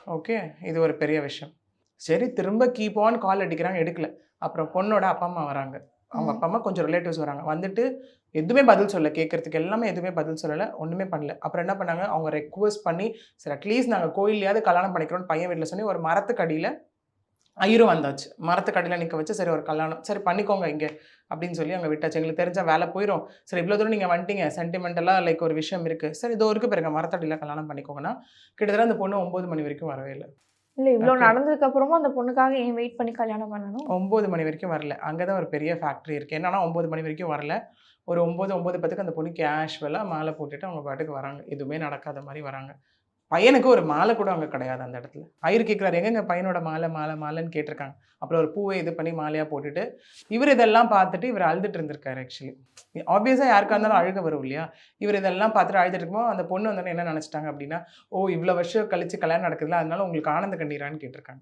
Okay. இது ஒரு பெரிய விஷயம். சரி திரும்ப கீப் ஆன் கால் அடிக்கிறாங்க, எடுக்கல. அப்புறம் பொண்ணோட அப்பா, அம்மா வராங்க. அவங்க ம். அப்பா, அம்மா கொஞ்சம் ரிலேட்டிவ்ஸ் வராங்க. வந்துட்டு எதுவுமே பதில் சொல்லல. கேட்கறதுக்கு எல்லாமே எதுவுமே பதில் சொல்லல. ஒண்ணுமே பண்ணல. அப்புறம் என்ன பண்ணாங்க, அவங்க ரெக்வெஸ்ட் பண்ணி, சரி அட்லீஸ்ட் நாங்க கோயில்லயாவது கல்யாணம் பண்ணிக்கிறோம்னு பையன் வீட்ல சொல்லி, ஒரு மரத்துக்கு அடியில ஐயரும் வந்தாச்சு. மரத்துக்கு அடியில நிக்க வச்சு, சரி ஒரு கல்யாணம். சரி பண்ணிக்கோங்க இங்க, அப்படின்னு சொல்லி அங்க விட்டாச்சு. எங்களுக்கு தெரிஞ்சா வேல போயிரும். சரி இவ்வளோ தூரம் நீங்க வந்துட்டீங்க. சென்டிமென்டலா லைக் ஒரு விஷயம் இருக்கு. சரி இதோ இருக்கு பாருங்க மரத்தடியில கல்யாணம் பண்ணிக்கோங்கன்னா, கிட்டத்தட்ட அந்த பொண்ணு 9 மணி வரைக்கும் வரவே இல்ல. இல்ல இவ்ளோ ஓகே. நடந்ததுக்கு அப்புறமும் அந்த பொண்ணுக்காக ஏன் வெயிட் பண்ணி கல்யாணம் பண்ணணும்? 9 மணி வரைக்கும் வரல. அங்க தான் ஒரு பெரிய ஃபேக்டரி இருக்கு. என்னன்னா 9 மணி வரைக்கும் வரல. ஒரு 9, 9:10க்கு அந்த பொண்ணு கேஷுவலா மாலை போட்டுட்டு அவங்க பாட்டுக்கு வராங்க. எதுவுமே நடக்காத மாரி வராங்க. பையனுக்கு ஒரு மாலை கூட அங்க கிடையாது அந்த இடத்துல. ஐயர் கேட்கிறாரு, "எங்கங்க பையனோட மாலை, மாலை, மாலைன்னு கேட்டிருக்காங்க." அப்புறம் ஒரு பூவ இது பண்ணி மாலையா போட்டுட்டு, இவரு இதெல்லாம் பார்த்துட்டு இவரு அழுதுட்டு இருந்திருக்காரு ஆக்சுவலி. ஆப்வியஸா யாருக்கா இருந்தாலும் ம். அழுகை வரும் இல்லையா? இவரு இதெல்லாம் பார்த்துட்டு அழுதுட்டு இருக்கும்போது, அந்த பொண்ணு வந்தோனே என்ன நினைச்சுட்டாங்க அப்டின்னா, "ஓ! இவ்வளோ வருஷம் கழிச்சு கல்யாணம் நடக்குதுல்ல, அதனால உங்களுக்கு ஆனந்த கண்ணீரான்னு?" கேட்டிருக்காங்க.